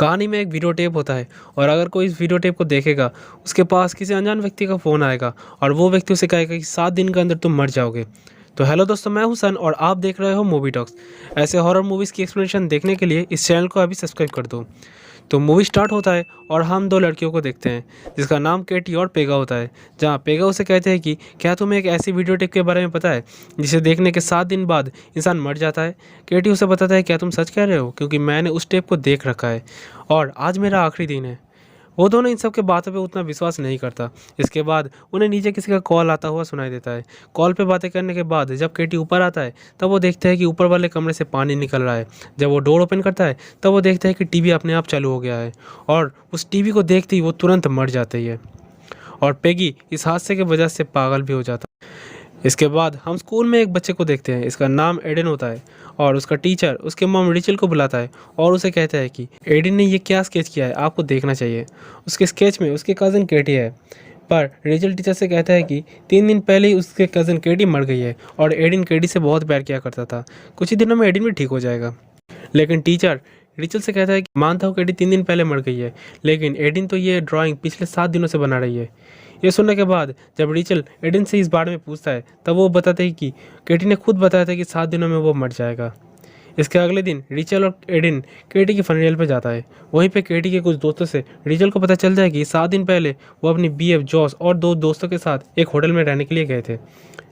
कहानी में एक वीडियो टेप होता है और अगर कोई इस वीडियो टेप को देखेगा उसके पास किसी अनजान व्यक्ति का फ़ोन आएगा और वो व्यक्ति उसे कहेगा कि 7 दिन के अंदर तुम मर जाओगे। तो हेलो दोस्तों, मैं हूं सन और आप देख रहे हो मूवी टॉक्स। ऐसे हॉरर मूवीज़ की एक्सप्लेनेशन देखने के लिए इस चैनल को अभी सब्सक्राइब कर दो। तो मूवी स्टार्ट होता है और हम दो लड़कियों को देखते हैं जिसका नाम केटी और पेगा होता है। जहाँ पेगा उसे कहते हैं कि क्या तुम्हें एक ऐसी वीडियो टेप के बारे में पता है जिसे देखने के 7 दिन बाद इंसान मर जाता है। केटी उसे बताता है क्या तुम सच कह रहे हो, क्योंकि मैंने उस टेप को देख रखा है और आज मेरा आखिरी दिन है। वो दोनों इन सब के बातों पे उतना विश्वास नहीं करता। इसके बाद उन्हें नीचे किसी का कॉल आता हुआ सुनाई देता है। कॉल पे बातें करने के बाद जब केटी ऊपर आता है तब वो देखता है कि ऊपर वाले कमरे से पानी निकल रहा है। जब वो डोर ओपन करता है तब वो देखता है कि टीवी अपने आप चालू हो गया है और उस टीवी को देखते ही वो तुरंत मर जाती है और पेगी इस हादसे की वजह से पागल भी हो जाता है। इसके बाद हम स्कूल में एक बच्चे को देखते हैं। इसका नाम एडन होता है और उसका टीचर उसके मॉम रिचल को बुलाता है और उसे कहता है कि एडन ने ये क्या स्केच किया है, आपको देखना चाहिए। उसके स्केच में उसके कज़न केटी है, पर रिचल टीचर से कहता है कि 3 दिन पहले ही उसके कज़न केटी मर गई है और एडन केटी से बहुत प्यार किया करता था। कुछ ही दिनों में एडन भी ठीक हो जाएगा। लेकिन टीचर रिचल से कहता है कि मानता हूँ केटी 3 दिन पहले मर गई है, लेकिन एडन तो ये ड्राइंग पिछले 7 दिनों से बना रही है। ये सुनने के बाद जब रिचल एडन से इस बारे में पूछता है तब वो बताते हैं कि केटी ने खुद बताया था कि 7 दिनों में वो मर जाएगा। इसके अगले दिन रिचल और एडन केटी की फनरेल पे जाता है। वहीं पे केटी के कुछ दोस्तों से रिचल को पता चलता है कि 7 दिन पहले वो अपनी बीएफ जॉस और 2 दोस्तों के साथ एक होटल में रहने के लिए गए थे,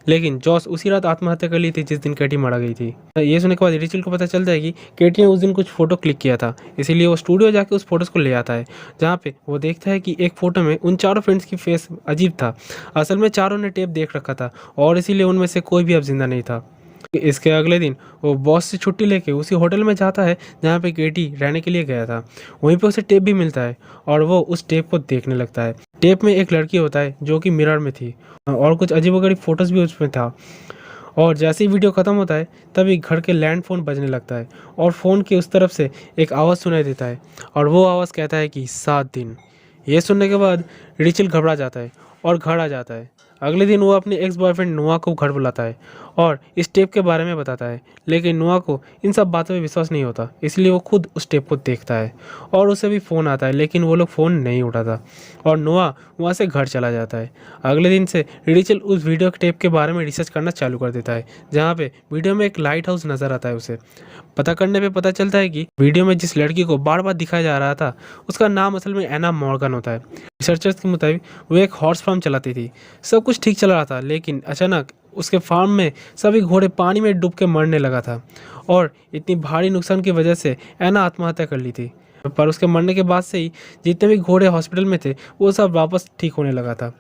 लेकिन जॉस उसी रात आत्महत्या कर ली थी जिस दिन केटी मारा गई थी। ये सुनने के बाद रिचल को पता चलता है कि केटी ने उस दिन कुछ फोटो क्लिक किया था, इसीलिए वो स्टूडियो जाके उस फोटोज को ले आता है। जहाँ पे वो देखता है कि एक फोटो में उन चारों फ्रेंड्स की फेस अजीब था। असल में चारों ने टेप देख रखा था और इसीलिए उनमें से कोई भी अब जिंदा नहीं था। इसके अगले दिन वो बॉस से छुट्टी लेके उसी होटल में जाता है जहाँ पे केटी रहने के लिए गया था। वहीं पे उसे टेप भी मिलता है और वो उस टेप को देखने लगता है। टेप में एक लड़की होता है जो कि मिरर में थी और कुछ अजीबोगरीब फोटोज भी उसमें था। और जैसे ही वीडियो ख़त्म होता है तभी घर के लैंड फ़ोन बजने लगता है और फ़ोन के उस तरफ से एक आवाज़ सुनाई देता है और वो आवाज़ कहता है कि 7 दिन। ये सुनने के बाद रिचल घबरा जाता है और घर आ जाता है। अगले दिन वो अपने एक्स बॉयफ्रेंड नोआ को घर बुलाता है और इस टेप के बारे में बताता है, लेकिन नोआ को इन सब बातों में विश्वास नहीं होता, इसलिए वो खुद उस टेप को देखता है और उसे भी फ़ोन आता है, लेकिन वो लोग फ़ोन नहीं उठाता और नोआ वहाँ से घर चला जाता है। अगले दिन से रिचल उस वीडियो टेप के बारे में रिसर्च करना चालू कर देता है, जहाँ पे वीडियो में एक लाइट हाउस नज़र आता है। उसे पता करने पे पता चलता है कि वीडियो में जिस लड़की को बार बार दिखाया जा रहा था उसका नाम असल में एना मॉर्गन होता है। रिसर्चर्स के मुताबिक वो एक हॉर्स फार्म चलाती थी। सब कुछ ठीक चल रहा था, लेकिन अचानक उसके फार्म में सभी घोड़े पानी में डूब के मरने लगा था और इतनी भारी नुकसान की वजह से एना आत्महत्या कर ली थी। पर उसके मरने के बाद से ही जितने भी घोड़े हॉस्पिटल में थे वो सब वापस ठीक होने लगा था।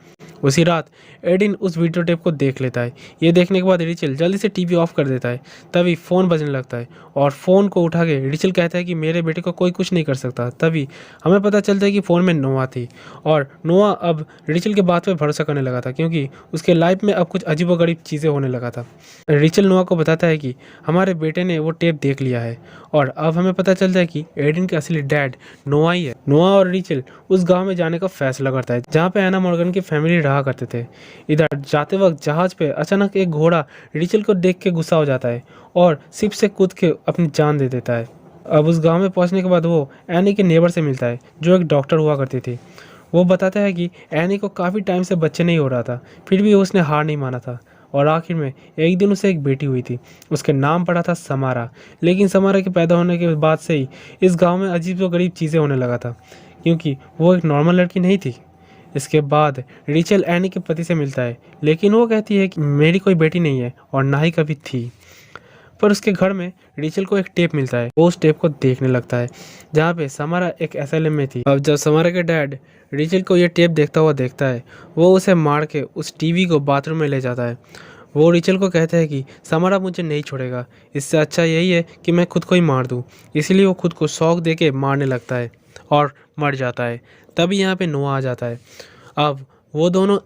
उसी रात एडिन उस वीडियो टेप को देख लेता है। ये देखने के बाद रिचल जल्दी से टीवी ऑफ कर देता है। तभी फ़ोन बजने लगता है और फ़ोन को उठा के रिचल कहता है कि मेरे बेटे को कोई कुछ नहीं कर सकता। तभी हमें पता चलता है कि फ़ोन में नोआ थी और नोआ अब रिचल के बात पे भरोसा करने लगा था, क्योंकि उसके लाइफ में अब कुछ अजीबोगरीब चीज़ें होने लगा था। रिचल नोआ को बताता है कि हमारे बेटे ने वो टेप देख लिया है और अब हमें पता चलता है कि एडिन के असली डैड नोआ ही है। नोआ और रिचल उस गांव में जाने का फैसला करता है जहाँ पे एना मॉर्गन की फैमिली रहा करते थे। इधर जाते वक्त जहाज पे अचानक एक घोड़ा रिचल को देख के गुस्सा हो जाता है और शिप से कूद के अपनी जान दे देता है। अब उस गांव में पहुंचने के बाद वो एनी के नेबर से मिलता है जो एक डॉक्टर हुआ करती थी। वो बताता है कि एनी को काफ़ी टाइम से बच्चे नहीं हो रहा था, फिर भी उसने हार नहीं माना था और आखिर में एक दिन उसे एक बेटी हुई थी। उसके नाम पड़ा था समारा। लेकिन समारा के पैदा होने के बाद से ही इस गांव में अजीब व गरीब चीज़ें होने लगा था, क्योंकि वो एक नॉर्मल लड़की नहीं थी। इसके बाद रिचल एनी के पति से मिलता है, लेकिन वो कहती है कि मेरी कोई बेटी नहीं है और ना ही कभी थी। पर उसके घर में रिचल को एक टेप मिलता है। वो उस टेप को देखने लगता है जहाँ पे समारा एक एसएलएम में थी। अब जब समारा के डैड रिचल को ये टेप देखता हुआ देखता है, वो उसे मार के उस टीवी को बाथरूम में ले जाता है। वो रिचल को कहता है कि समारा मुझे नहीं छोड़ेगा, इससे अच्छा यही है कि मैं खुद को ही मार दूँ। इसीलिए वो खुद को शौक दे के मारने लगता है और मर जाता है। तभी यहाँ पे नोआ आ जाता है। अब वो दोनों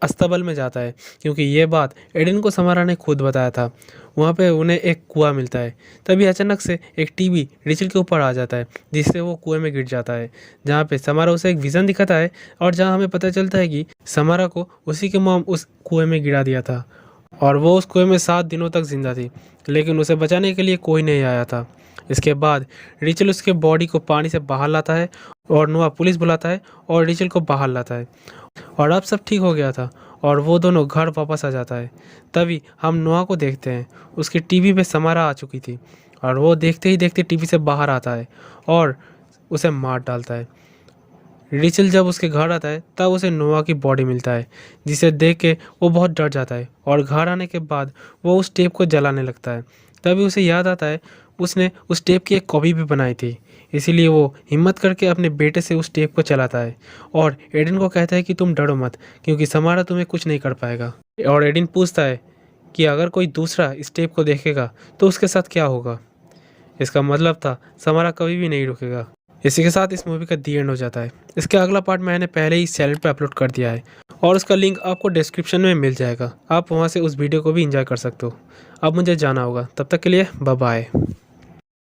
अस्तबल में जाता है, क्योंकि ये बात एडिन को समारा ने खुद बताया था। वहाँ पे उन्हें एक कुआं मिलता है। तभी अचानक से एक टीवी रिचल के ऊपर आ जाता है, जिससे वो कुएं में गिर जाता है, जहाँ पे समारा उसे एक विज़न दिखाता है और जहाँ हमें पता चलता है कि समारा को उसी के मॉम उस कुएं में गिरा दिया था और वो उस कुएं में 7 दिनों तक जिंदा थी, लेकिन उसे बचाने के लिए कोई नहीं आया था। इसके बाद रिचल उसके बॉडी को पानी से बाहर लाता है और नोआ पुलिस बुलाता है और रिचल को बाहर लाता है और अब सब ठीक हो गया था और वो दोनों घर वापस आ जाता है। तभी हम नोआ को देखते हैं, उसकी टीवी पे समारा आ चुकी थी और वो देखते ही देखते टीवी से बाहर आता है और उसे मार डालता है। रिचल जब उसके घर आता है तब उसे नोआ की बॉडी मिलता है, जिसे देख के वो बहुत डर जाता है और घर आने के बाद वो उस टेप को जलाने लगता है। तभी उसे याद आता है उसने उस टेप की एक कॉपी भी बनाई थी, इसीलिए वो हिम्मत करके अपने बेटे से उस टेप को चलाता है और एडन को कहता है कि तुम डरो मत, क्योंकि समारा तुम्हें कुछ नहीं कर पाएगा। और एडन पूछता है कि अगर कोई दूसरा इस टेप को देखेगा तो उसके साथ क्या होगा। इसका मतलब था समारा कभी भी नहीं रुकेगा। इसी के साथ इस मूवी का दी एंड हो जाता है। इसका अगला पार्ट मैंने पहले ही इस चैनल पे अपलोड कर दिया है और उसका लिंक आपको डिस्क्रिप्शन में मिल जाएगा। आप वहाँ से उस वीडियो को भी एंजॉय कर सकते हो। अब मुझे जाना होगा, तब तक के लिए बाय बाय।